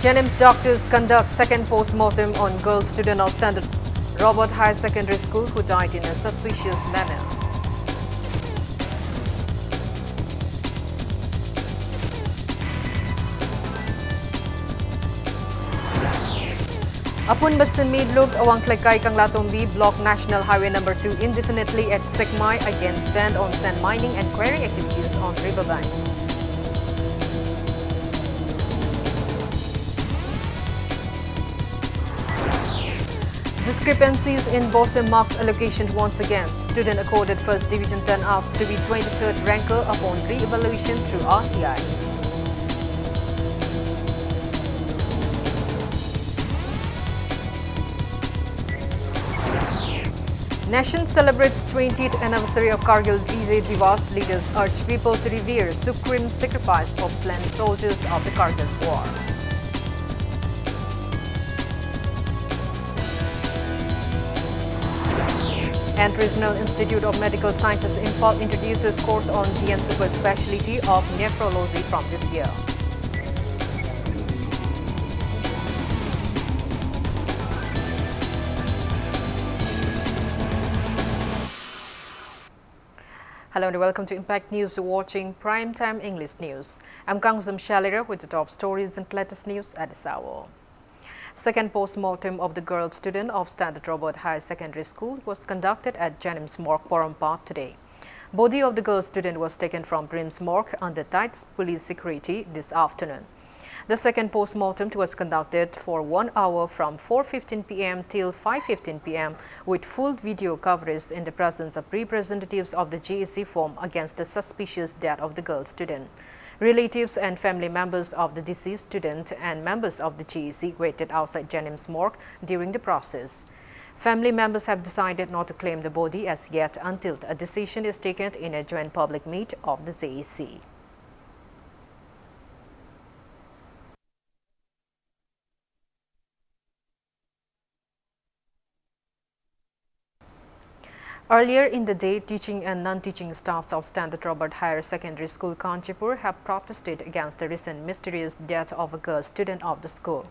Jennings doctors conduct second post-mortem on girl student of Standard Robert Higher Secondary School who died in a suspicious manner. Upon Basin Midlug, Awangklekay Kanglatombi blocked National Highway No. 2 indefinitely at Sekmai against ban on sand mining and quarry activities on riverbanks. Discrepancies in Bosem marks allocation once again. Student accorded first division turnouts to be 23rd ranker upon re-evaluation through RTI. Nation celebrates 20th anniversary of Kargil Vijay Divas. Leaders urge people to revere supreme sacrifice of slain soldiers of the Kargil War. And Regional Institute of Medical Sciences Imphal introduces course on DM Super Specialty of Nephrology from this year. Hello and welcome to Impact News. You're watching Primetime English News. I'm Kangzam Shalira with the top stories and latest news at this hour. Second post-mortem of the girl student of Standard Robert Higher Secondary School was conducted at Jennings Morgue, Porompat today. Body of the girl student was taken from Brims Morgue under tight police security this afternoon. The second post-mortem was conducted for 1 hour from 4:15 p.m. till 5:15 p.m. with full video coverage in the presence of representatives of the GEC form against the suspicious death of the girl student. Relatives and family members of the deceased student and members of the GEC waited outside Jennings Morgue during the process. Family members have decided not to claim the body as yet until a decision is taken in a joint public meet of the GEC. Earlier in the day, teaching and non-teaching staffs of Standard Robert Higher Secondary School, Kanchipur, have protested against the recent mysterious death of a girl student of the school.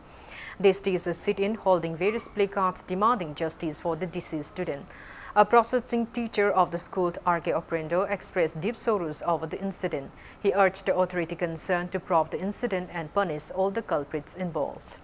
They staged a sit-in holding various placards demanding justice for the deceased student. A protesting teacher of the school, R.K. Oprendo, expressed deep sorrows over the incident. He urged the authority concerned to probe the incident and punish all the culprits involved.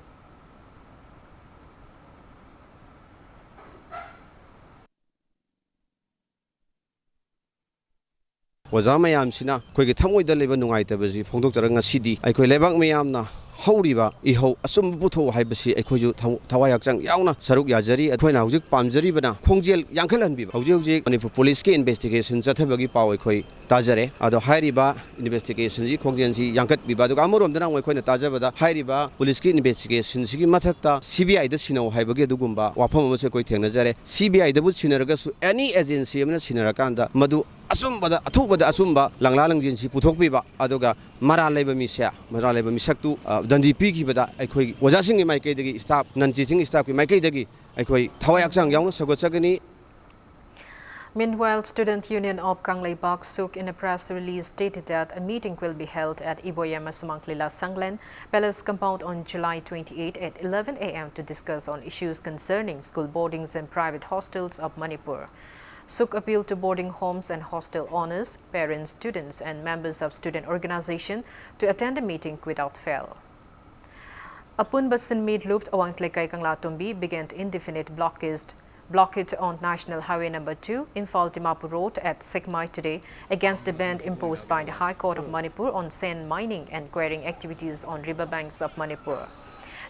Waza mayamsina akhoi thamoida leba nungaitaba phongdokjara ngasidi akhoi lebak mayamna hauriba ihau asum putho haibasi akhoi thawai hakchang yauna saruk yajari akhoi na hujik pamjari bana khongjel yankhalanbi hujik Manipur police ke investigation chathabagi paw akhoi tajare ado hairiba investigation ji khongjel ji yankat biba do amorom dana akhoi na tajabada hairiba police ke investigation sigi mathakta CBI da sinau haibagi dugumba wafam amase koi thengnajare CBI da bu sinaraga su any agency amna sinarakanda madu asumba athubada asumba langla langjin puthokpiba aduga mara leba misaktu dandi pikibada akhoi wajasing maikei dagi staff non teaching staff ki maikei dagi akhoi thawai akchang yauna sagochagani. Meanwhile, Student Union of Kangleibak Suk in a press release stated that a meeting will be held at Iboyama Sumangklila Sanglen Palace compound on July 28 at 11 a.m. to discuss on issues concerning school boardings and private hostels of Manipur. Suk appealed to boarding homes and hostel owners, parents, students and members of student organization to attend the meeting without fail. Upon Basin Midloop, Awangklekay Kanglatombi began indefinite blockade on National Highway No. 2, Imphal Dimapur Road at Sekmai today against the ban imposed by the High Court of Manipur on sand mining and quarrying activities on riverbanks of Manipur.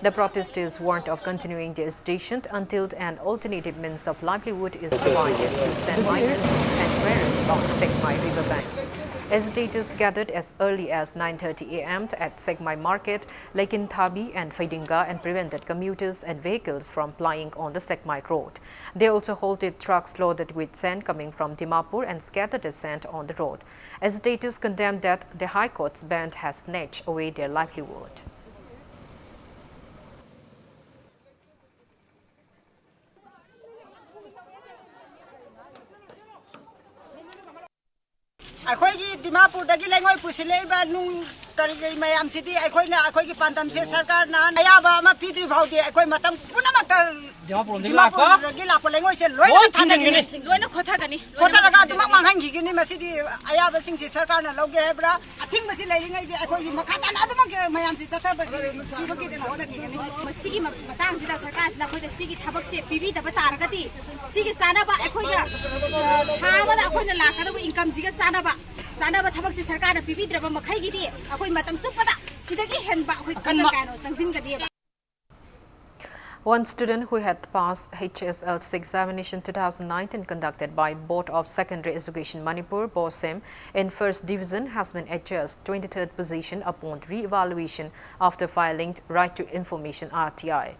The protesters warned of continuing their agitation until an alternative means of livelihood is provided to sand miners and quarriers on the Sekmai riverbanks. Agitators gathered as early as 9:30 a.m. at Sekmai Market, Lake Thabi and Faidinga and prevented commuters and vehicles from plying on the Sekmai road. They also halted trucks loaded with sand coming from Dimapur and scattered the sand on the road. Agitators condemned that the High Court's ban has snatched away their livelihood. Dimapur dagi lengoi pusile ba nung ꯀꯔꯤ ꯃꯌꯥꯝꯁꯤꯗꯤ ꯑꯩꯈꯣꯏꯅ ꯑꯩꯈꯣꯏꯒꯤ ꯄꯥꯟꯗꯝꯁꯦ ꯁꯔꯀꯥꯔꯅ ꯑꯌꯥꯕ ꯑꯃ ꯄꯤꯗ꯭ꯔꯤ ꯐꯥꯎꯗꯤ ꯑꯩꯈꯣꯏ ꯃꯇꯝ ꯄꯨꯝꯅꯃꯛꯇ ꯗꯤꯃꯥꯄꯨꯔꯗꯒꯤ ꯂꯥꯛꯄ ꯂꯩꯉꯣꯏꯁꯦ ꯂꯣꯏꯅ ꯊꯥꯗꯒꯅꯤ ꯂꯣꯏꯅ ꯈꯣꯊꯔꯒ ꯑꯗꯨꯃꯛ ꯃꯥꯡꯍꯟꯈꯤꯒꯅꯤ ꯃꯁꯤꯗꯤ ꯑꯌꯥꯕꯁꯤꯡꯁꯤ ꯁꯔꯀꯥꯔꯅ ꯂꯧꯒꯦ ꯍꯥꯏꯕ꯭ꯔꯥ ꯑꯊꯤꯡꯕꯁꯤ ꯂꯩꯔꯤꯉꯩꯗꯤ ꯑꯩꯈꯣꯏꯒꯤ ꯃꯈꯥ ꯇꯥꯅ ꯑꯗꯨꯃꯛ ꯃꯌꯥꯝꯁꯤ ꯆꯠꯊꯕꯁꯤ ꯁꯤꯕꯒꯤꯗꯃꯛ ꯍꯣꯠꯅꯈꯤꯒꯅꯤ ꯃꯁꯤꯒꯤ ꯃꯇꯥꯡꯁꯤꯗ ꯁꯔꯀꯥꯔꯁꯤꯅ ꯑꯩꯈꯣꯏꯗ ꯁꯤꯒꯤ ꯊꯕꯛꯁꯦ ꯄꯤꯕꯤꯗꯕ ꯇꯥꯔꯒꯗꯤ ꯁꯤꯒꯤ ꯆꯥꯅꯕ ꯑꯩꯈꯣꯏꯒ ꯊꯥ ꯑꯃꯗ ꯑꯩꯈꯣꯏꯅ ꯂꯥꯛꯀꯗꯕ ꯏꯟꯀꯝꯁꯤꯒ ꯆꯥꯅꯕ ꯊꯕꯛꯁꯤ ꯁꯔꯀꯥꯔꯅ ꯄꯤꯕꯤꯗ꯭ꯔꯕ ꯃꯈꯩꯒꯤꯗꯤ ꯑꯩꯈꯣꯏ ꯃꯇꯝ ꯆꯨꯞꯄꯗ ꯁꯤꯗꯒꯤ ꯍꯦꯟꯕ ꯑꯩꯈꯣꯏ ꯀꯩꯅꯣ ꯆꯪꯁꯤꯟꯒꯅꯤꯕ. One student who had passed HSLC examination 2019 conducted by Board of Secondary Education Manipur (BOSEM) in first division has been adjudged 23rd position upon re-evaluation after filing Right to Information (RTI).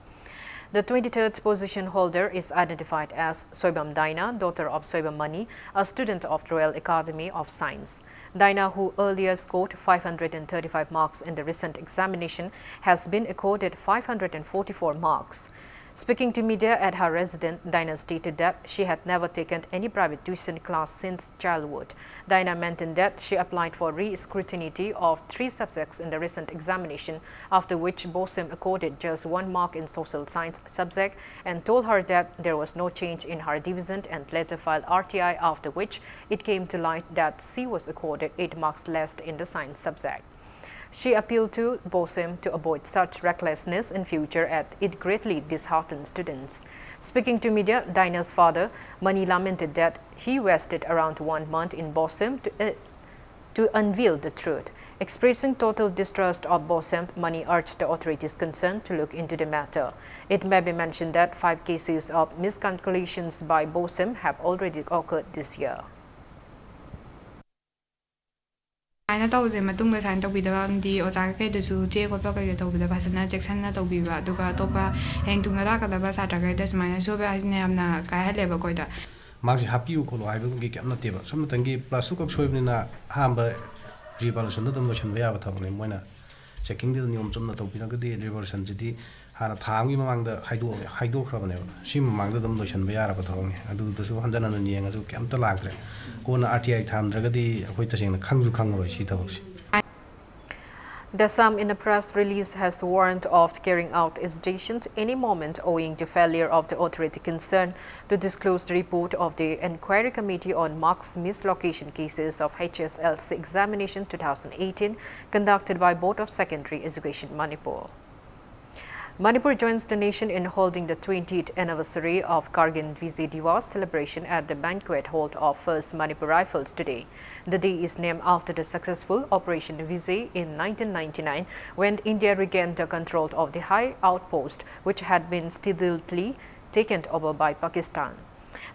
The 23rd position holder is identified as Soibam Daina, daughter of Soibam Mani, a student of Royal Academy of Science. Daina, who earlier scored 535 marks in the recent examination, has been accorded 544 marks. Speaking to media at her residence, Daina stated that she had never taken any private tuition class since childhood. Daina maintained that she applied for re-scrutiny of 3 subjects in the recent examination, after which BOSEM accorded just 1 mark in social science subject and told her that there was no change in her division and later filed RTI, after which it came to light that she was accorded 8 marks less in the science subject. She appealed to BOSEM to avoid such recklessness in future as it greatly disheartened students. Speaking to media, Daina's father, Mani, lamented that he wasted around 1 month in BOSEM to unveil the truth. Expressing total distrust of BOSEM, Mani urged the authorities concerned to look into the matter. It may be mentioned that 5 cases of miscalculations by BOSEM have already occurred this year. I tauze matungda sign tawbidaba amdi oja kaidasu che khotpa kai tawbida phasana jacksanna tawbiba aduga topa heng tungna rakadaba satragai da smaina sobe ajne amna kai haleba koida marks happy ko lo aibu gi kamna teba somtangi plus ko soibnina hamba revolution da motion ba thawne moina checking the niom chumna tawbina gadi revolution jidi hana thangi mamangda haido khrabane si mamangda dam motion ba yara ba thawne adu da su hanjana na nianga su kamta lagtre The SAM in a press release has warned of carrying out its decisions any moment owing to failure of the authority concerned to disclose the report of the Inquiry Committee on Marks Mislocation Cases of HSLC Examination 2018 conducted by Board of Secondary Education Manipur. Manipur joins the nation in holding the 20th anniversary of Kargil Vijay Diwas celebration at the banquet hall of 1st Manipur Rifles today. The day is named after the successful Operation Vijay in 1999 when India regained the control of the high outpost which had been steadily taken over by Pakistan.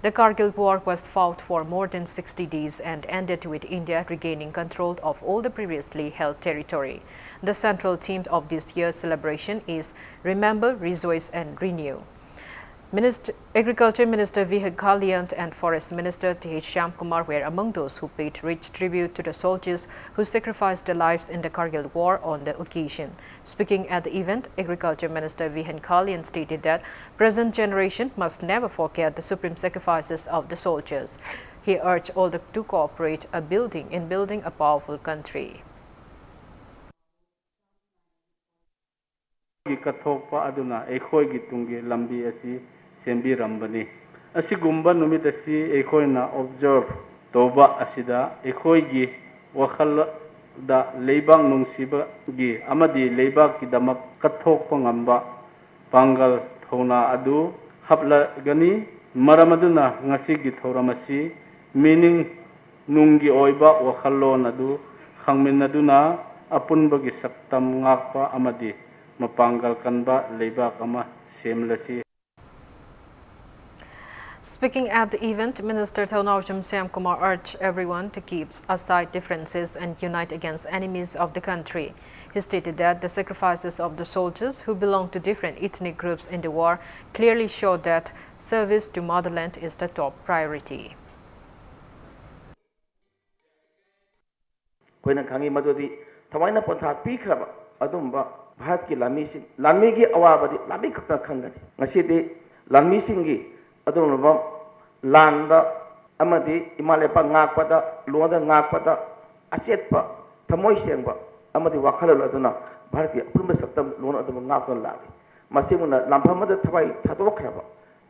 The Kargil War was fought for more than 60 days and ended with India regaining control of all the previously held territory. The central theme of this year's celebration is Remember, Rejoice and Renew. Agriculture Minister V. Kaliant and Forest Minister T. Shyam Kumar were among those who paid rich tribute to the soldiers who sacrificed their lives in the Kargil War on the occasion. Speaking at the event, Agriculture Minister V. Kaliant stated that present generation must never forget the supreme sacrifices of the soldiers. He urged all to cooperate in building a powerful country. ꯁꯦꯝꯕꯤꯔꯝꯕꯅꯤ ꯑꯁꯤꯒꯨꯝꯕ ꯅꯨꯃꯤꯠ ꯑꯁꯤ ꯑꯩꯈꯣꯏꯅ ꯑꯣꯕꯖꯔꯚ ꯇꯧꯕ ꯑꯁꯤꯗ ꯑꯩꯈꯣꯏꯒꯤ ꯋꯥꯈꯜꯗ ꯂꯩꯕꯥꯛ ꯅꯨꯡꯁꯤꯕꯒꯤ ꯑꯃꯗꯤ ꯂꯩꯕꯥꯛꯀꯤꯗꯃꯛ ꯀꯠꯊꯣꯛꯄ ꯉꯝꯕ ꯄꯥꯡꯒꯜ ꯊꯧꯅꯥ ꯑꯗꯨ ꯍꯥꯞꯂꯒꯅꯤ ꯃꯔꯝ ꯑꯗꯨꯅ ꯉꯁꯤꯒꯤ ꯊꯧꯔꯝ ꯑꯁꯤ ꯃꯤꯅꯤꯡ ꯅꯨꯡꯒꯤ ꯑꯣꯏꯕ ꯋꯥꯈꯜꯂꯣꯟ ꯑꯗꯨ ꯈꯪꯃꯤꯟꯅꯗꯨꯅ ꯑꯄꯨꯟꯕꯒꯤ ꯁꯛꯇꯝ ꯉꯥꯛꯄ ꯑꯃꯗꯤ ꯃꯄꯥꯡꯒꯜ ꯀꯟꯕ ꯂꯩꯕꯥꯛ ꯑꯃ ꯁꯦꯝꯂꯁꯤ. Speaking at the event, Minister Thaunawjam Shyam Kumar urged everyone to keep aside differences and unite against enemies of the country. He stated that the sacrifices of the soldiers who belong to different ethnic groups in the war clearly show that service to motherland is the top priority. ꯑꯗꯨꯒꯨꯝꯂꯕ ꯂꯥꯟꯗ ꯑꯃꯗꯤ ꯏꯃꯥ ꯂꯩꯄꯥꯛ ꯉꯥꯛꯄꯗ ꯂꯣꯟꯗ ꯉꯥꯛꯄꯗ ꯑꯆꯦꯠꯄ ꯊꯃꯣꯏ ꯁꯦꯡꯕ amadi wakhalal aduna bharati apurba saktam lon adum ngakon lagi masimuna lamhamada thawai thadokhraba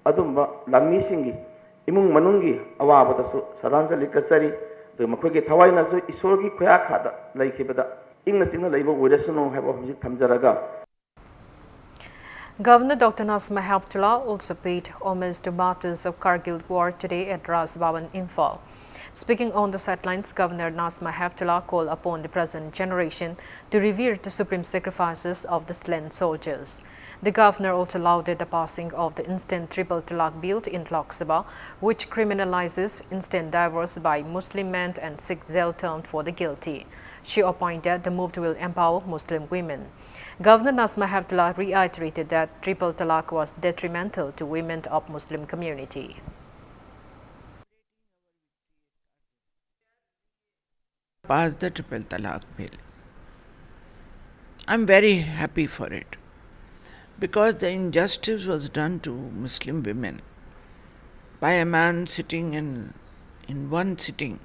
adumba lammi singi imung manungi awabadasu sadanjali kasari de makhoi thawai na so isorgi khoya khada laikhibada ingna chingna leiba wirasunu haba hujik thamjaraga. Governor Dr. Nasma Heptullah also paid homage to martyrs of Kargil War today at Ras Bhavan, Imphal. Speaking on the sidelines, Governor Nasma Heptullah called upon the present generation to revere the supreme sacrifices of the slain soldiers. The governor also lauded the passing of the instant triple talaq bill in Lok Sabha, which criminalizes instant divorce by Muslim men and Sikh jail term for the guilty. She opined the move will empower Muslim women. Governor Nasma Heptullah reiterated that triple talaq was detrimental to women of Muslim community. Pass the triple talaq bill. I'm very happy for it because the injustice was done to Muslim women by a man sitting in one sitting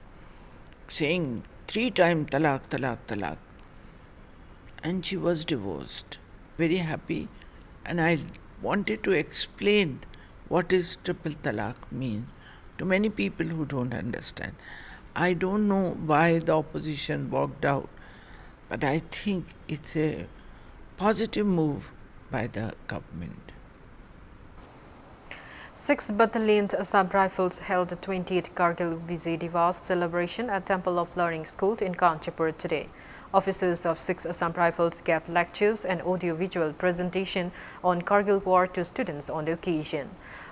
saying 3 times talaq, talaq, talaq, and she was divorced. Very happy, and I wanted to explain what is triple talaq mean to many people who don't understand. I don't know why the opposition walked out, but I think it's a positive move by the government. 6th Battalion Assam Rifles held the 20th Kargil Vijay Divas celebration at Temple of Learning School in Kanchipur today. Officers of 6th Assam Rifles gave lectures and audio-visual presentation on Kargil War to students on the occasion.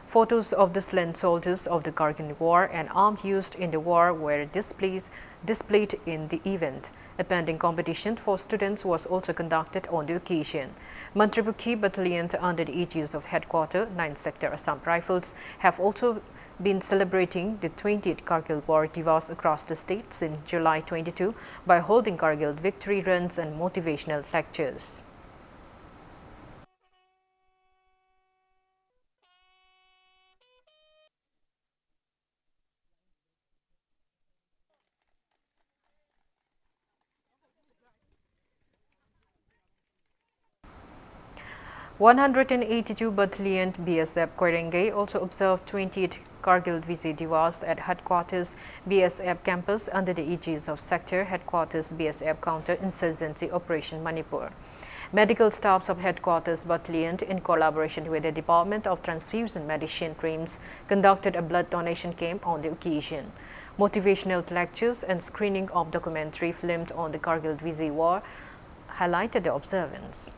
Photos of the slain soldiers of the Kargil War and arms used in the war were displayed in the event. A pending competition for students was also conducted on the occasion. Manipur Battalion under the aegis of Headquarter 9th Sector Assam Rifles have also been celebrating the 20th Kargil War Divas across the state since July 22 by holding Kargil victory runs and motivational lectures. (182) Battalion BSF Koirengay also observed 20th Kargil Vijay Divas at Headquarters BSF campus under the aegis of Sector Headquarters BSF Counter-Insurgency Operation Manipur. Medical staffs of Headquarters Battalion, in collaboration with the Department of Transfusion Medicine Creams, conducted a blood donation camp on the occasion. Motivational lectures and screening of documentary filmed on the Kargil Vijay War highlighted the observance.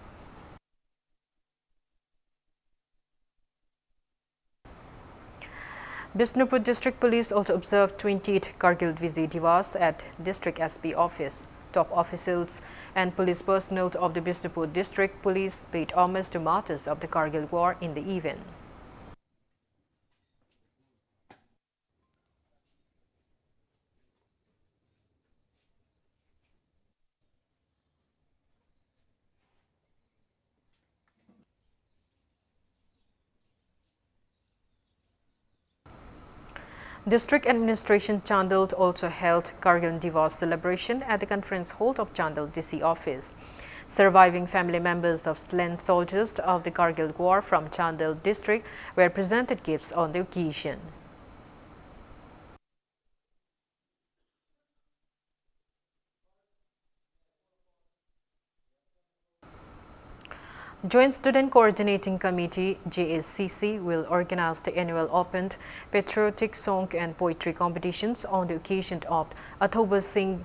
Bishnupur District Police also observed 20th Kargil Vijay Divas at District SP office. Top officials and police personnel of the Bishnupur District Police paid homage to martyrs of the Kargil War in the event. District Administration Chandel also held Kargil Divas celebration at the conference hall of Chandel DC office. Surviving family members of slain soldiers of the Kargil War from Chandel district were presented gifts on the occasion. Joint Student Coordinating Committee JSCC will organize the annual opened patriotic song and poetry competitions on the occasion of Athoba Singh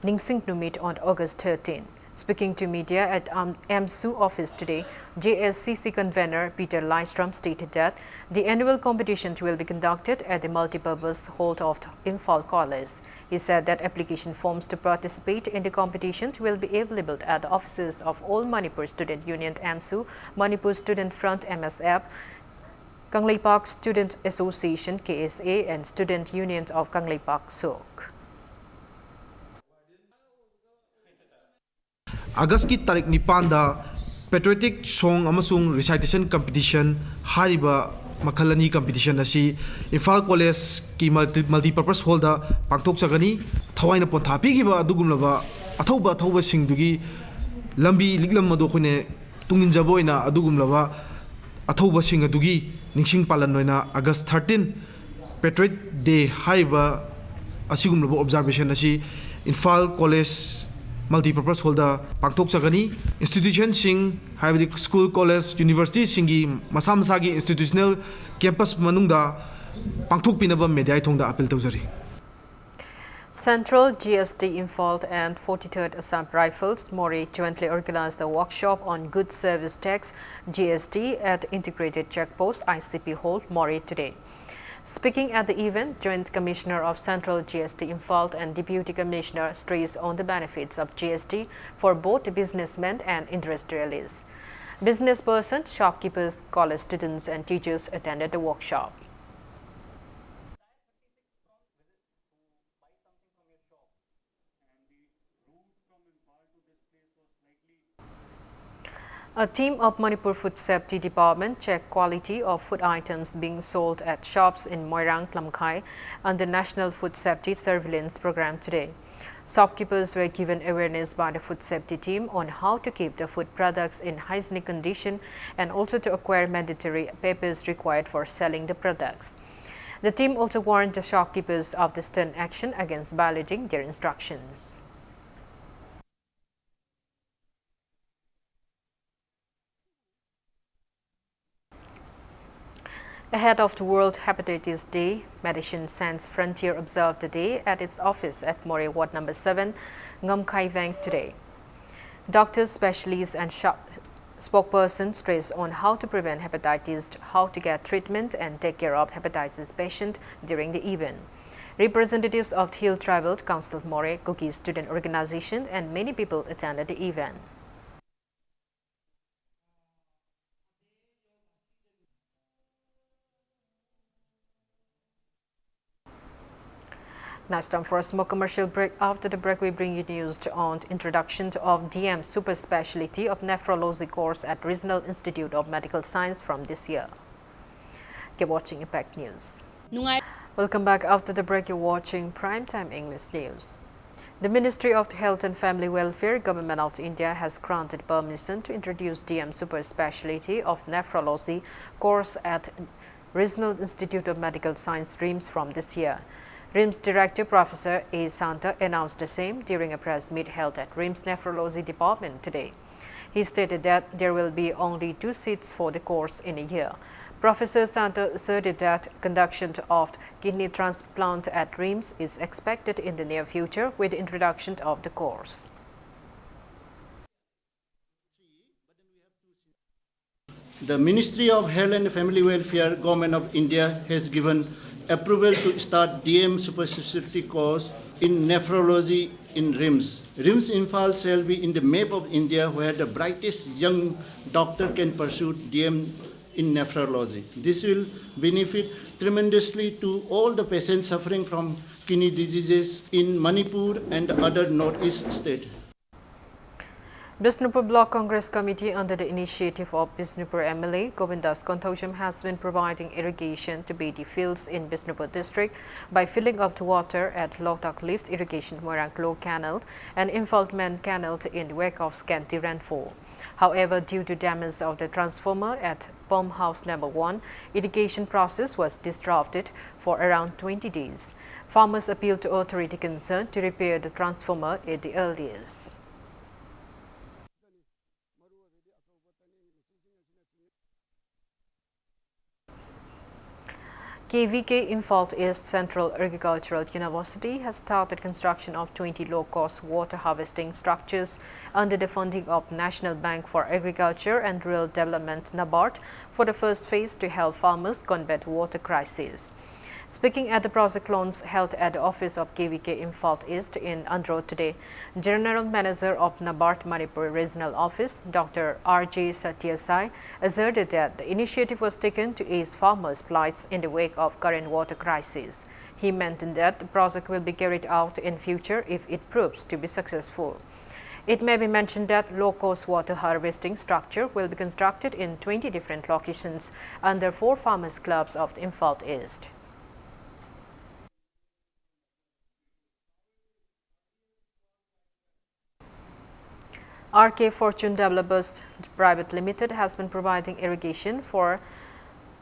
Ningsing Numit on August 13. Speaking to media at AMSU office today, JSCC convener Peter Lystrom stated that the annual competition will be conducted at the multipurpose hall of Imphal College. He said that application forms to participate in the competition will be available at the offices of all Manipur Student Union AMSU, Manipur Student Front MSF, Kangleipak Student Association KSA and Student Union of Kangleipak SOK. August की तारीख 9 दा patriotic song amasung recitation competition hariba makhalani competition asi Imphal College ki multipurpose hall da pangthok chagani thawaina pontha pigiba adugumlaba ꯑꯊꯧꯕꯁꯤꯡꯗꯨꯒꯤ ꯂꯝꯕꯤ ꯂꯤꯛꯂꯝ ꯑꯗꯨ ꯑꯩꯈꯣꯏꯅ ꯇꯨꯡꯏꯟꯖꯕ ꯑꯣꯏꯅ ꯑꯗꯨꯒꯨꯝꯂꯕ ꯑꯊꯧꯕꯁꯤꯡ ꯑꯗꯨꯒꯤ ꯅꯤꯡꯁꯤꯡ ꯄꯥꯂꯟ ꯑꯣꯏꯅ ꯑꯥꯒꯁ 13 ꯄꯦꯇ꯭ꯔꯣꯏꯠ ꯗꯦ ꯍꯥꯏꯔꯤꯕ ꯑꯁꯤꯒꯨꯝꯂꯕ ꯑꯣꯕꯖꯥꯔꯕꯦꯁꯟ ꯑꯁꯤ ꯏꯝꯐꯥꯜ ꯀꯣꯂꯦꯖ ꯃꯜꯇꯤꯄꯔꯄꯁ ꯍꯣꯜꯗ ꯄꯥꯡꯊꯣꯛꯆꯒꯅꯤ ꯏꯟꯁꯇꯤꯇ꯭ꯌꯨꯁꯟꯁꯤꯡ ꯍꯥꯏꯕꯗꯤ ꯁ꯭ꯀꯨꯜ ꯀꯣꯂꯦꯖ ꯌꯨꯅꯤꯚꯔꯁꯤꯇꯤꯁꯤꯡꯒꯤ ꯃꯁꯥ ꯃꯁꯥꯒꯤ ꯏꯟꯁꯇꯤꯇ꯭ꯌꯨꯁꯅꯦꯜ ꯀꯦꯝꯄꯁ ꯃꯅꯨꯡꯗ ꯄꯥꯡꯊꯣꯛꯄꯤꯅꯕ ꯃꯦꯗꯤꯌꯥ ꯊꯣꯡꯗ ꯑꯄꯤꯜ ꯇꯧꯖꯔꯤ Central GST Imphal and 43rd Assam Rifles Mori jointly organized a workshop on Goods Service Tax GST at Integrated Checkpost ICP Hall Mori today. Speaking at the event, Joint Commissioner of Central GST Imphal and Deputy Commissioner stressed on the benefits of GST for both businessmen and industrialists. Business persons, shopkeepers, college students and teachers attended the workshop. A team of Manipur Food Safety Department checked quality of food items being sold at shops in Moirang, Lamkhai under National Food Safety Surveillance Program today. Shopkeepers were given awareness by the food safety team on how to keep the food products in hygienic condition and also to acquire mandatory papers required for selling the products. The team also warned the shopkeepers of the stern action against violating their instructions. Ahead of the World Hepatitis Day, Medicine Sans Frontier observed the day at its office at Mori Ward No. 7, Ngamkai Vang today. Doctors, specialists and spokespersons stressed on how to prevent hepatitis, how to get treatment and take care of hepatitis patients during the event. Representatives of the Hill Tribal Council Mori, Kuki Student Organization and many people attended the event. Now it's time for a small commercial break. After the break, we bring you news on introduction of DM Super Specialty of Nephrology course at Regional Institute of Medical Science from this year. Keep watching Impact News. Welcome back. After the break, you're watching Primetime English News. The Ministry of Health and Family Welfare, Government of India has granted permission to introduce DM Super Specialty of Nephrology course at Regional Institute of Medical Science RIMS from this year. RIMS Director Professor A. Santa announced the same during a press meet held at RIMS Nephrology Department today. He stated that there will be only 2 seats for the course in a year. Professor Santa asserted that conduction of kidney transplant at RIMS is expected in the near future with the introduction of the course. The Ministry of Health and Family Welfare, Government of India has given approval to start DM Super Specialty course in nephrology in RIMS. RIMS Imphal shall be in the map of India where the brightest young doctor can pursue DM in nephrology. This will benefit tremendously to all the patients suffering from kidney diseases in Manipur and other northeast states. Bishnupur Block Congress Committee, under the initiative of Bishnupur MLA Govindas Konthosham, has been providing irrigation to Bedi fields in Bishnupur district by filling up the water at Loktak Lift Irrigation Moirang Canal and Imphal Main Canal in the wake of scanty rainfall. However, due to damage of the transformer at Pump House No. 1, irrigation process was disrupted for around 20 days. Farmers appealed to authority concerned to repair the transformer at the earliest. KVK Imphal East Central Agricultural University has started construction of 20 low-cost water harvesting structures under the funding of National Bank for Agriculture and Rural Development (NABARD) for the first phase to help farmers combat water crisis. Speaking at the project launch held at the office of KVK Imphal East in Andhra today, General Manager of NABARD Manipur Regional Office, Dr. R.J. Satyasai, asserted that the initiative was taken to ease farmers' plights in the wake of current water crisis. He maintained that the project will be carried out in future if it proves to be successful. It may be mentioned that low-cost water harvesting structure will be constructed in 20 different locations under 4 farmers' clubs of Imphal East. RK Fortune Developers Private Limited has been providing irrigation for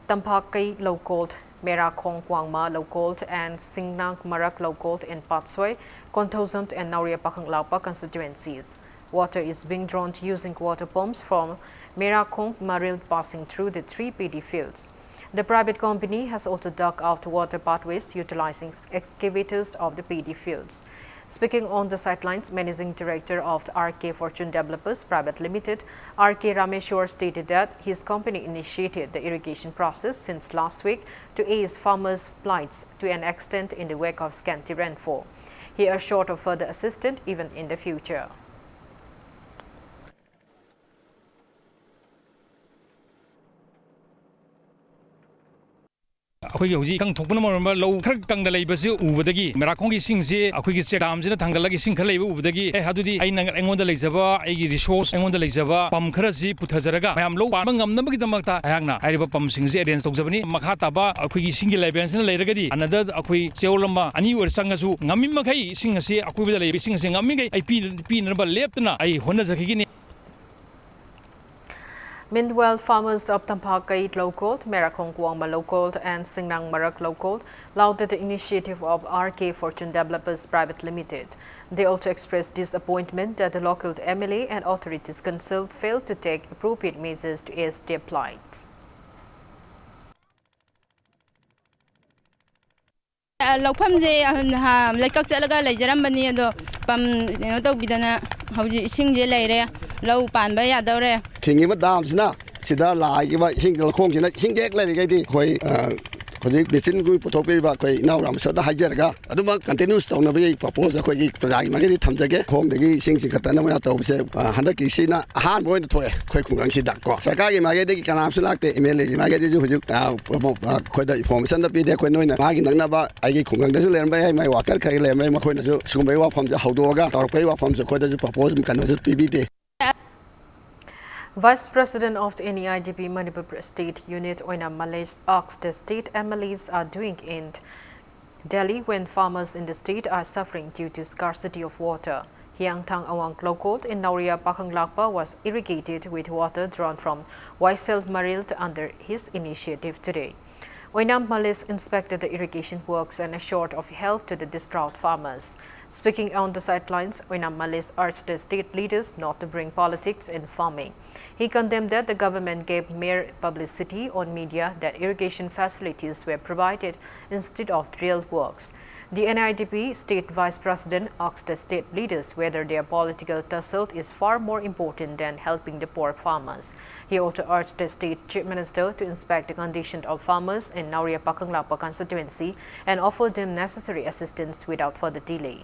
Tampakai Low-Cold, Merakong Kwangma Low-Cold and Singnang Marak Low-Cold in Patsoi, Kontosant and Nauria Pakanglapa constituencies. Water is being drawn using water pumps from Merakong Maril passing through the 3 PD fields. The private company has also dug out water pathways utilizing excavators of the PD fields. Speaking on the sidelines, Managing Director of the RK Fortune Developers Private Limited, RK Rameshwar, stated that his company initiated the irrigation process since last week to ease farmers' plights to an extent in the wake of scanty rainfall. He assured of further assistance even in the future. ꯑꯩꯈꯣꯏꯒꯤ ꯍꯧꯖꯤꯛ ꯀꯪ ꯊꯣꯛꯄꯅ ꯃꯔꯝ ꯑꯣꯏꯔꯒ ꯂꯧ ꯈꯔ ꯀꯪꯗ ꯂꯩꯕꯁꯤ ꯎꯕꯗꯒꯤ ꯃꯦꯔꯥꯈꯣꯡꯒꯤ ꯏꯁꯤꯡꯁꯤ ꯑꯩꯈꯣꯏꯒꯤ ꯆꯦꯛ ꯗꯥꯝꯁꯤꯅ ꯊꯥꯡꯒꯠꯂꯒ ꯏꯁꯤꯡ ꯈꯔ ꯂꯩꯕ ꯎꯕꯗꯒꯤ ꯑꯗꯨꯗꯤ ꯑꯩꯉꯣꯟꯗ ꯂꯩꯖꯕ ꯑꯩꯒꯤ ꯔꯤꯁꯣꯔꯁ ꯑꯩꯉꯣꯟꯗ ꯂꯩꯖꯕ ꯄꯝ ꯈꯔꯁꯤ ꯄꯨꯊꯖꯔꯒ ꯃꯌꯥꯝ ꯂꯧ ꯄꯥꯟꯕ ꯉꯝꯅꯕꯒꯤꯗꯃꯛꯇ ꯑꯩꯍꯥꯛꯅ ꯍꯥꯏꯔꯤꯕ ꯄꯝꯁꯤꯡꯁꯤ ꯑꯦꯔꯦꯟꯖ ꯇꯧꯖꯕꯅꯤ ꯃꯈꯥ ꯇꯥꯕ ꯑꯩꯈꯣꯏꯒꯤ ꯏꯁꯤꯡꯒꯤ ꯂꯦꯚꯦꯜꯁꯤꯅ ꯂꯩꯔꯒꯗꯤ ꯑꯅꯗꯔ ꯑꯩꯈꯣꯏ ꯆꯦꯌꯣꯜ ꯑꯃ ꯑꯅꯤ ꯑꯣꯏꯔ ꯆꯪꯉꯁꯨ ꯉꯝꯃꯤꯃꯈꯩ ꯏꯁꯤꯡ ꯑꯁꯤ ꯑꯀꯣꯏꯕꯗ ꯂꯩꯕ ꯏꯁꯤꯡ ꯑꯁꯤ ꯉꯝꯃꯤꯈꯩ ꯑꯩ ꯄꯤꯅꯅꯕ ꯂꯦꯞꯇꯅ ꯑꯩ ꯍꯣꯠꯅꯖꯈꯤꯒꯅꯤ. Meanwhile, farmers of Tampakai Low-Cold, Merakong Kwangma Low-Cold and Singnang Marak Low-Cold lauded the initiative of RK Fortune Developers Private Limited. They also expressed disappointment that the local MLA and authorities concerned failed to take appropriate measures to ease their plight. ꯂꯧꯐꯝꯁꯦ ꯂꯩꯀꯛ ꯆꯠꯂꯒ ꯂꯩꯖꯔꯝꯕꯅꯤ ꯑꯗꯣ ꯄꯝ ꯀꯩꯅꯣ ꯇꯧꯕꯤꯗꯅ ꯍꯧꯖꯤꯛ ꯏꯁꯤꯡꯁꯦ ꯂꯩꯔꯦ ꯂꯧ ꯄꯥꯟꯕ ꯌꯥꯗꯧꯔꯦ ꯊꯤꯡꯉꯤꯕ ꯗꯥꯝꯁꯤꯅ ꯁꯤꯗ ꯂꯥꯛꯏꯕ ꯏꯁꯤꯡ ꯂꯧꯈꯣꯡꯁꯤꯅ ꯏꯁꯤꯡ ꯍꯦꯛ ꯂꯩꯔꯤꯉꯩꯗꯤ ꯑꯩꯈꯣꯏ ꯍꯧꯖꯤꯛ ꯃꯦꯆꯤꯟꯒꯤ ꯄꯨꯊꯣꯛꯄꯤꯔꯤꯕ ꯑꯩꯈꯣꯏ ꯏꯅꯥꯎ ꯔꯥꯃꯁꯣꯔꯗ ꯍꯥꯏꯖꯔꯒ ꯑꯗꯨꯃꯛ ꯀꯟꯇꯤꯅ꯭ꯌꯨꯁ ꯇꯧꯅꯕꯒꯤ ꯄꯔꯄꯣꯁ ꯑꯩꯈꯣꯏꯒꯤ ꯄ꯭ꯔꯖꯥꯒꯤ ꯃꯥꯏꯀꯩꯗꯒꯤ ꯊꯝꯖꯒꯦ ꯈꯣꯡꯗꯒꯤ ꯏꯁꯤꯡ ꯆꯤꯡꯈꯠꯇꯅꯕ ꯇꯧꯕꯁꯦ ꯍꯟꯗꯛꯀꯤꯁꯤꯅ ꯑꯍꯥꯟꯕ ꯑꯣꯏꯅ ꯊꯣꯛꯑꯦ ꯑꯩꯈꯣꯏ ꯈꯨꯡꯒꯪꯁꯤꯗ ꯀꯣ ꯁꯔꯀꯥꯔꯒꯤ ꯃꯥꯏꯀꯩꯗꯒꯤ ꯀꯅꯥꯝꯁꯨ ꯂꯥꯛꯇꯦ MLAꯒꯤ ꯃꯥꯏꯀꯩꯗꯁꯨ ꯍꯧꯖꯤꯛ ꯑꯩꯈꯣꯏꯗ ꯏꯟꯐꯣꯔꯃꯦꯁꯟꯗ ꯄꯤꯗꯦ ꯑꯩꯈꯣꯏ ꯅꯣꯏꯅ ꯃꯥꯒꯤ ꯅꯪꯅꯕ ꯑꯩꯒꯤ ꯈꯨꯡꯒꯪꯗꯁꯨ ꯂꯩꯔꯝꯕ ꯌꯥꯏ ꯃꯥꯏ ꯋꯥꯀꯔ ꯈꯔ ꯂꯩꯔꯝꯕ ꯌꯥꯏ ꯃꯈꯣꯏꯅꯁꯨ ꯁꯤꯒꯨꯝꯕꯒꯤ ꯋꯥꯐꯝꯁꯦ ꯍꯧꯗꯣꯛꯑꯒ ꯇꯧꯔꯛꯄꯒꯤ ꯋꯥꯐꯝꯁꯦ ꯑꯩꯈꯣꯏꯗꯁꯨ ꯄꯔꯄꯣꯁ ꯀꯩꯅꯣꯁꯨ ꯄꯤꯕꯤꯗꯦ. Vice President of the NEIDP Manipur State Unit Oina Malays asked the state MLAs are doing in Delhi when farmers in the state are suffering due to scarcity of water. Hiangtang Awang Low-Cold in Nauria Pakanglakpa was irrigated with water drawn from Waisel Marilt under his initiative today. Oinam Malays inspected the irrigation works and assured of help to the distraught farmers. Speaking on the sidelines, Oinam Malays urged the state leaders not to bring politics in farming. He condemned that the government gave mere publicity on media that irrigation facilities were provided instead of real works. The NIDP State Vice President asked the state leaders whether their political tussle is far more important than helping the poor farmers. He also urged the State Chief Minister to inspect the condition of farmers in Nauria Pakanglapa constituency and offer them necessary assistance without further delay.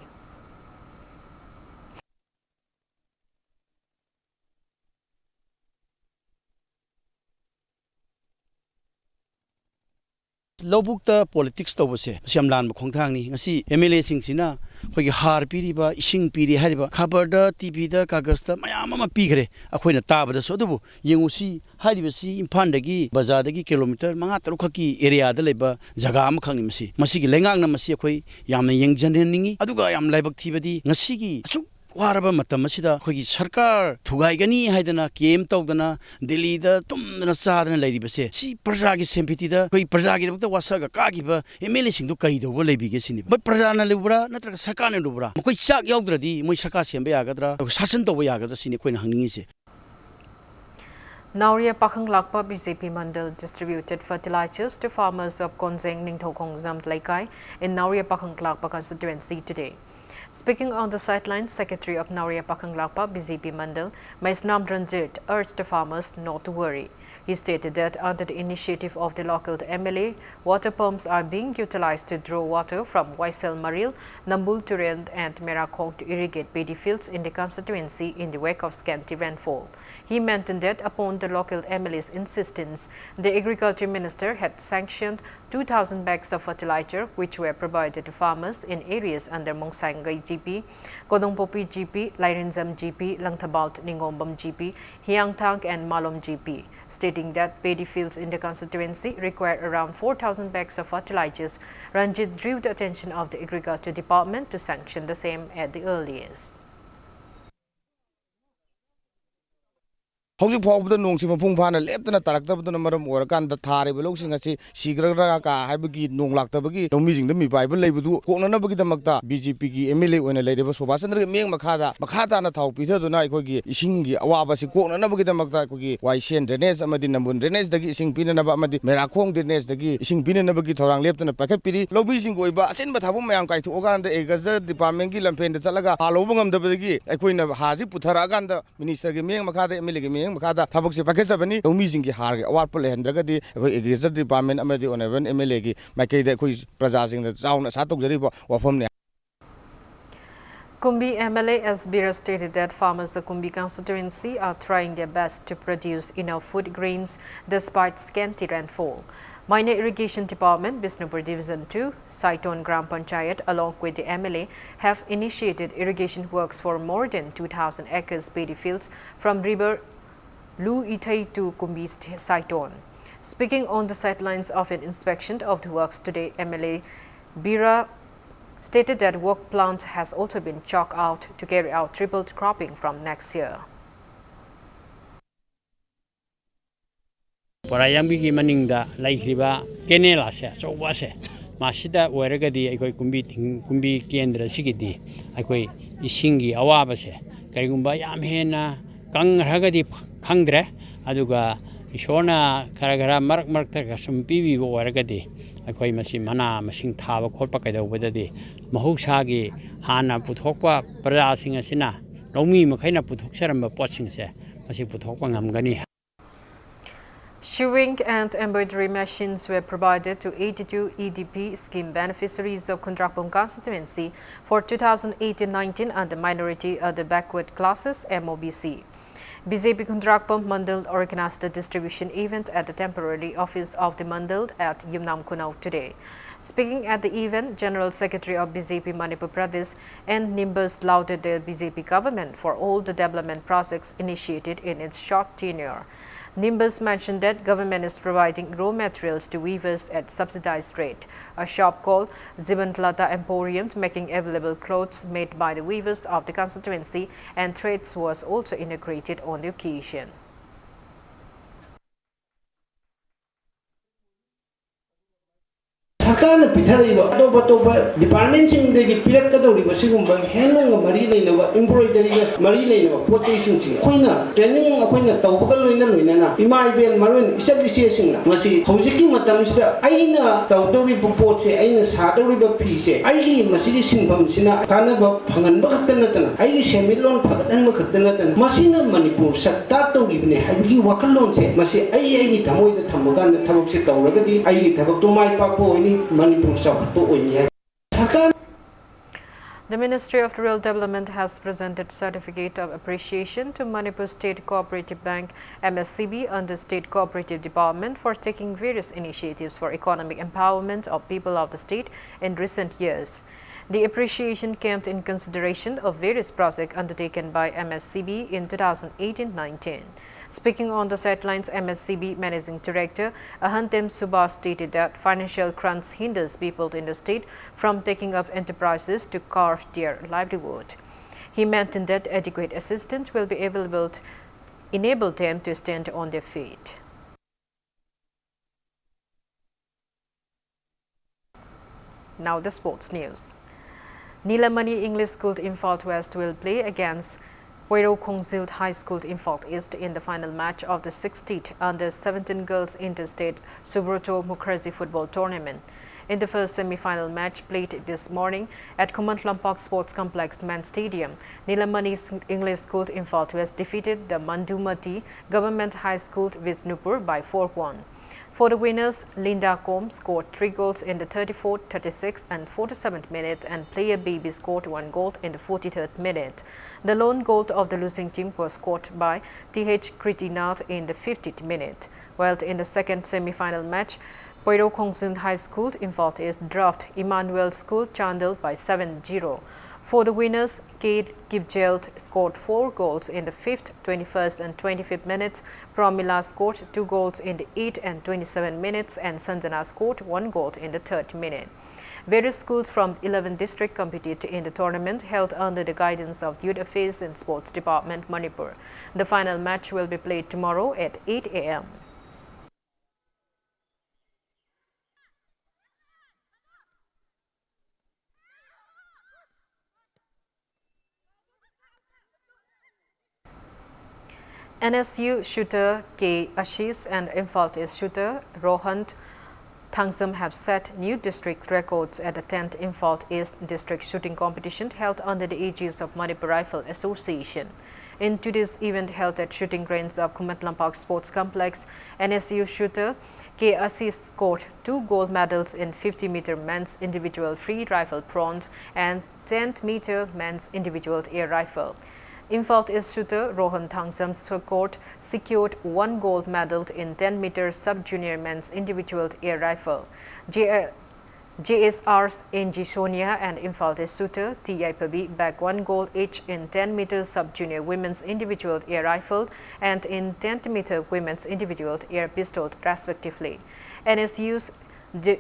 Lobukta politics tawase siam lanba khongthangni ngasi MLA singchina khoi har piriba ising piri hariba khabarda TV da kagasta mayam ama pigre akhoina tabada so dubu yengusi haribasi imphand bazar dagi kilometer manga taruk khaki area da leba jaga am khangni masi masigi lengang na masi khoi yamna yengjanheningi aduga yam laibak thibadi ngasi gi asuk waraba matam asida khogi sarkar thugaigani haidana kem tawdana Delhi da tumna chadana leiribase si praja gi sempiti da khoi praja gi da wasaga ka gi ba MLA sing do kari do leibige sini ba praja na lebura natra sarkar na lebura khoi chak yaudradi moi sarkar sembe yagadra sasan to yagadra sini khoi na hangningi se. Nauria Pakanglakpa BJP Mandal distributed fertilizers to farmers of Konzeng Ningthokong Zamtlaikai in Nauria Pakanglakpa constituency today. Speaking on the sidelines, Secretary of Nauria Pakanglakpa BJP Mandal, Maisnam Ranjit, urged the farmers not to worry. He stated that under the initiative of the local MLA, water pumps are being utilized to draw water from Waisel Maril, Nambul Turend and Merakong to irrigate paddy fields in the constituency in the wake of scanty rainfall. He maintained that upon the local MLA's insistence, the Agriculture Minister had sanctioned 2,000 bags of fertilizer which were provided to farmers in areas under Mongsangai GP, Kodongpopi GP, Lairinzam GP, Langthabalt Ningombam GP, Hiangtang and Malom GP, stating that paddy fields in the constituency require around 4,000 bags of fertilizers. Ranjit drew the attention of the Agriculture Department to sanction the same at the earliest. ꯍꯧꯖꯤꯛ ꯐꯥꯎꯕꯗ ꯅꯣꯡꯁꯤ ꯃꯄꯨꯡ ꯐꯥꯅ ꯂꯦꯞꯇꯅ ꯇꯥꯔꯛꯇꯕꯗꯨꯅ ꯃꯔꯝ ꯑꯣꯏꯔꯀꯥꯟꯗ ꯊꯥꯔꯤꯕ ꯂꯧꯁꯤꯡ ꯑꯁꯤ ꯁꯤꯈ꯭ꯔꯒ ꯍꯥꯏꯕꯒꯤ ꯅꯣꯡ ꯂꯥꯛꯇꯕꯒꯤ ꯂꯧꯃꯤꯁꯤꯡꯗ ꯃꯤꯄꯥꯏꯕ ꯂꯩꯕꯗꯨ ꯀꯣꯛꯅꯅꯕꯒꯤꯗꯃꯛꯇ ꯕꯤꯖꯦꯄꯤꯒꯤ MLA ꯑꯣꯏꯅ ꯂꯩꯔꯤꯕ ꯁꯣꯚꯥꯁ ꯆꯟꯗ꯭ꯔꯒꯤ ꯃꯤꯠꯌꯦꯡ ꯃꯈꯥ ꯇꯥꯅ ꯊꯥꯎ ꯄꯤꯊꯗꯨꯅ ꯑꯩꯈꯣꯏꯒꯤ ꯏꯁꯤꯡꯒꯤ ꯑꯋꯥꯕ ꯑꯁꯤ ꯀꯣꯛꯅꯅꯕꯒꯤꯗꯃꯛꯇ ꯑꯩꯈꯣꯏꯒꯤ ꯋꯥꯏꯁꯦꯟ ꯗ꯭ꯔꯦꯅꯦꯖ ꯑꯃꯗꯤ ꯅꯝꯕꯨꯜ ꯗ꯭ꯔꯦꯅꯦꯖꯗꯒꯤ ꯏꯁꯤꯡ ꯄꯤꯅꯅꯕ ꯑꯃꯗꯤ ꯃꯦꯔꯥꯈꯣꯡ ꯗ꯭ꯔꯦꯅꯦꯖꯗꯒꯤ ꯏꯁꯤꯡ ꯄꯤꯅꯅꯕꯒꯤ ꯊꯧꯔꯥꯡ ꯂꯦꯞꯇꯅ ꯄꯥꯏꯈꯠꯄꯤꯔꯤ ꯂꯧꯃꯤꯁꯤꯡꯒꯤ ꯑꯣꯏꯕ ꯑꯆꯤꯟꯕ ꯊꯕꯛ ꯃꯌꯥꯝ ꯀꯥꯏꯊꯣꯛꯑꯀꯥꯟꯗ ꯑꯦꯒ꯭ꯔꯤꯀꯜꯆꯔ ꯗꯤꯄꯥꯔꯠꯃꯦꯟꯒꯤ ꯂꯝꯐꯦꯟꯗ ꯆꯠꯂꯒ ꯍꯥ ꯂꯧꯕ ꯉꯝꯗꯕꯗꯒꯤ ꯑꯩꯈꯣꯏꯅ ꯍꯥꯁꯤ ꯄꯨꯊꯔꯛꯑꯀꯥꯟꯗ ꯃꯤꯅꯤꯁꯇꯔꯒꯤ ꯃꯤꯠꯌꯦꯡ ꯃꯈꯥꯗ MLAꯒꯤ ꯃꯤꯠꯌꯦꯡ ꯃꯈꯥꯗ ꯊꯕꯛꯁꯤ ꯄꯥꯏꯈꯠꯆꯕꯅꯤ ꯂꯧꯃꯤꯁꯤꯡꯒꯤ ꯍꯥꯔꯒꯤ ꯑꯋꯥꯠꯄ ꯂꯩꯍꯟꯗ꯭ꯔꯒꯗꯤ ꯑꯩꯈꯣꯏ ꯑꯦꯒ꯭ꯔꯤꯀꯜꯆꯔ ꯗꯤꯄꯥꯔꯠꯃꯦꯟ ꯑꯃꯗꯤ ꯑꯣꯅꯔꯦꯕꯜ MLAꯒꯤ ꯃꯥꯏꯀꯩꯗ ꯑꯩꯈꯣই ꯄ꯭ꯔꯖꯥꯁꯤꯡꯗ ꯆꯥꯎꯅ ꯑꯁꯥ ꯇꯧꯖꯔꯤꯕ ꯋꯥꯐꯝꯅꯤ Kumbi MLA S. Bira stated that farmers of Kumbi constituency are trying their best to produce enough food grains despite scanty rainfall. Minor Irrigation Department, Bisnupur Division 2, Saiton Gram Panchayat along with the MLA have initiated irrigation works for more than 2,000 acres paddy fields from river Lu Itai to Kumbi Saiton. Speaking on the sidelines of an inspection of the works today, MLA Bira stated that work plant has also been chalked out to carry out tripled cropping from next year. Parayambi maningda laikriba kenela se chowa se masida oiragadi aikoi kumbi kendra sigidi aikoi isingi awaba se karigumba yam hena kangragadi khangdre aduga ishona khara marak sum pibi oiragadi ꯑꯩꯈꯣꯏ ꯃꯁꯤ ꯃꯅꯥ ꯃꯁꯤꯡ ꯊꯥꯕ ꯈꯣꯠꯄ ꯀꯩꯗꯧꯕꯗꯗꯤ ꯃꯍꯧꯁꯥꯒꯤ ꯍꯥꯟꯅ ꯄꯨꯊꯣꯛꯄ ꯄ꯭ꯔꯖꯥꯁꯤꯡ ꯑꯁꯤꯅ ꯂꯧꯃꯤ ꯃꯈꯩꯅ ꯄꯨꯊꯣꯛꯆꯔꯝꯕ ꯄꯣꯠꯁꯤꯡꯁꯦ ꯃꯁꯤ ꯄꯨꯊꯣꯛꯄ ꯉꯝꯒꯅꯤ. Sewing and embroidery machines were provided to 82 EDP scheme beneficiaries of Kondrapum constituency for 2018-19 under minority other backward classes MOBC. BJP Kondrapum Mandal organized the distribution event at the temporary office of the Mandal at Yumnam Kunau today. Speaking at the event, General Secretary of BJP Manipur Pradesh and Nimbus lauded the BJP government for all the development projects initiated in its short tenure. Nimbus mentioned that government is providing raw materials to weavers at subsidized rate. A shop called Zibantlata Emporium making available clothes made by the weavers of the constituency and trades was also inaugurated on the occasion. सरकार पिथारीब अतोप अतोप department सिंगदगी पिरक्कदौरिब सिगुंबा handloom मरी लेनबा embroidery मरी लेनबा पोचै सिंग खोइना training अखोइना तौबगा लोइना लोइना इमा Eben maroon इसबिसे सिंगना मसी हौजिकी मतमसिदा आइना तौदौरिब पोचे आइना सादौरिब फीसे आइगी मसिगी सिंफमसिना कानबा फंगनबा खतनतना आइगी सेमिलोन फगतनबा खतनतना मसिना मणिपुर सत्ता तौरिबने हाइबगी वकलोनसे मसी आइगी थमोइदा थमगान थबकसे तौरगदी आइगी थबकतो माइ पापोइनी The Ministry of Rural Development has presented Certificate of Appreciation to Manipur State Cooperative Bank MSCB under State Cooperative Department for taking various initiatives for economic empowerment of people of the state in recent years. The appreciation came in consideration of various projects undertaken by MSCB in 2018-19. Speaking on the sidelines, MSCB Managing Director Ahantem Subhas stated that financial crunch hinders people in the state from taking up enterprises to carve their livelihood. He maintained that adequate assistance will be available to enable them to stand on their feet. Now the sports news. Nilamani English School Imphal West will play against Poiro Khongzild High School Imphal East in the final match of the 60th Under-17 Girls Interstate Subroto Mukherjee Football Tournament. In the first semi-final match played this morning at Kumantlampak Sports Complex Men's Stadium, Nilamani English School Imphal West defeated the Mandumati Government High School Visnupur by 4-1. For the winners, Linda Kom scored 3 goals in the 34th, 36th and 47th minute and player Baby scored 1 goal in the 43rd minute. The lone goal of the losing team was scored by T.H. Kritinath in the 50th minute. While in the second semi-final match, Poiro Khongzind High School Imphal East dropped Emmanuel School Chandel by 7-0. For the winners, Kate Gibjelt scored 4 goals in the 5th, 21st and 25th minutes, Pramila scored 2 goals in the 8th and 27 minutes and Sanjana scored 1 goal in the 3rd minute. Various schools from 11 districts competed in the tournament held under the guidance of Youth Affairs and Sports Department, Manipur. The final match will be played tomorrow at 8 a.m. NSU shooter K. Ashish and Imphal East shooter Rohan Thangsam have set new district records at the 10th Imphal East District Shooting Competition held under the aegis of Manipur Rifle Association. In today's event held at shooting range of Kumatlampak Sports Complex, NSU shooter K. Ashish scored 2 gold medals in 50-meter men's individual free rifle prone and 10-meter men's individual air rifle. Imphal East shooter Rohan Thangsam secured 1 gold medal in 10-meter sub-junior men's individual air rifle. JSR's NG Sonia and Imphal East shooter T.I. Pabi bagged 1 gold each in 10-meter sub-junior women's individual air rifle and in 10-meter women's individual air pistol, respectively. NSU's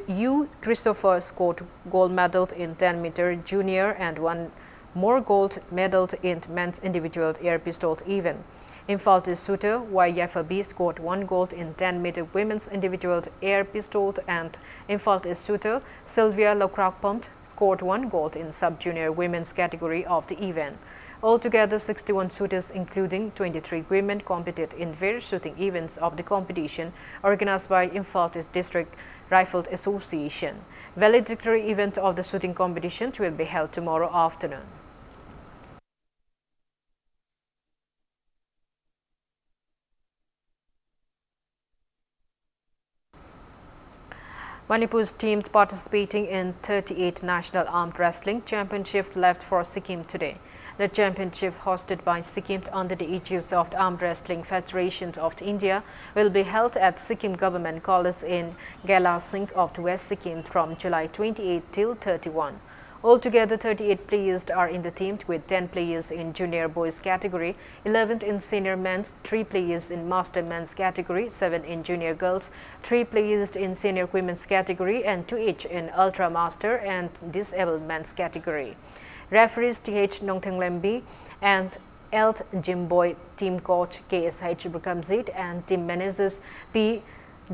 U. Christopher scored gold medals in 10-meter junior and 1 more gold medals in men's individual air pistol event. Imphal East shooter Y. Yafabi scored 1 gold in 10-meter women's individual air pistol and Imphal East shooter Sylvia Lokrakpont scored 1 gold in sub-junior women's category of the event. Altogether, 61 shooters, including 23 women, competed in various shooting events of the competition organized by Imphal East District Rifle Association. Valedictory event of the shooting competition will be held tomorrow afternoon. Manipur's teams participating in 38th National Armed Wrestling Championship left for Sikkim today. The championship, hosted by Sikkim under the aegis of the Armed Wrestling Federation of India, will be held at Sikkim Government College in Galasing of West Sikkim from July 28 till 31. Altogether, 38 players are in the team, with 10 players in junior boys category, 11 in senior men's, 3 players in master men's category, 7 in junior girls, 3 players in senior women's category, and 2 each in ultra master and disabled men's category. Referees T.H. Nongtheng Lembi and Elt Jimboy, team coach K.S.H. Brukamzit, and team managers P.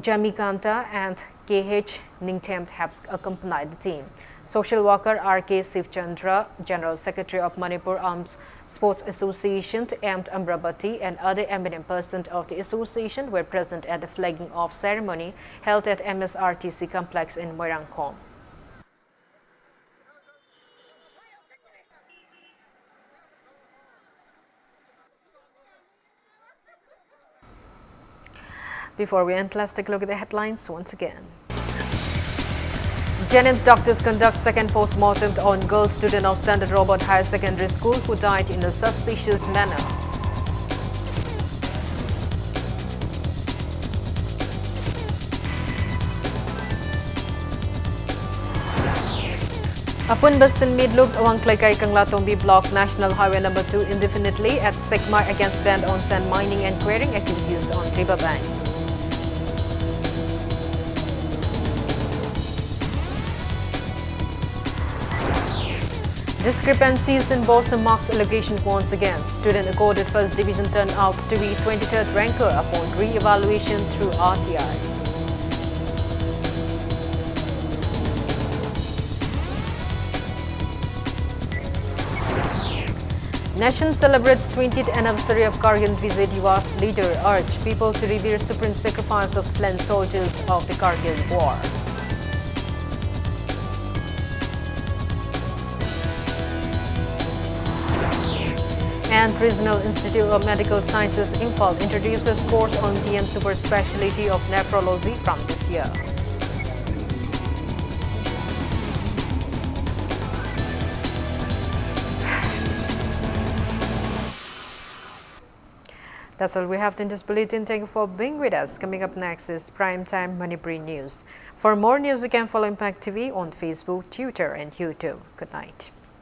Jamikanta and K.H. Ningthemt have accompanied the team. Social worker R.K. Sivchandra, General Secretary of Manipur Arms Sports Association, M. Amrabati, and other eminent persons of the association were present at the flagging off ceremony held at MSRTC complex in Moirangkhom. Before we end, let's take a look at the headlines once again. Jennings doctors conduct second post-mortem on girl student of Standard Robert Higher Secondary School who died in a suspicious manner. Apun Basil Midlug Awangklekay Kanglatombi Block National Highway No. 2 indefinitely at SECMA against ban on sand mining and quarrying activities on riverbanks. Discrepancies in Bosa marks allegation once again. Student accorded first division turned out to be 23rd ranker upon re-evaluation through RTI. Nation celebrates 20th anniversary of Kargil Vijay Divas. Leader urged people to revere supreme sacrifice of slain soldiers of the Kargil War. And Regional Institute of Medical Sciences Imphal introduces course on DM super specialty of nephrology from this year. That's all we have in this bulletin. Thank you for being with us. Coming up next is Primetime Manipuri News. For more news, you can follow Impact TV on Facebook, Twitter, and YouTube. Good night.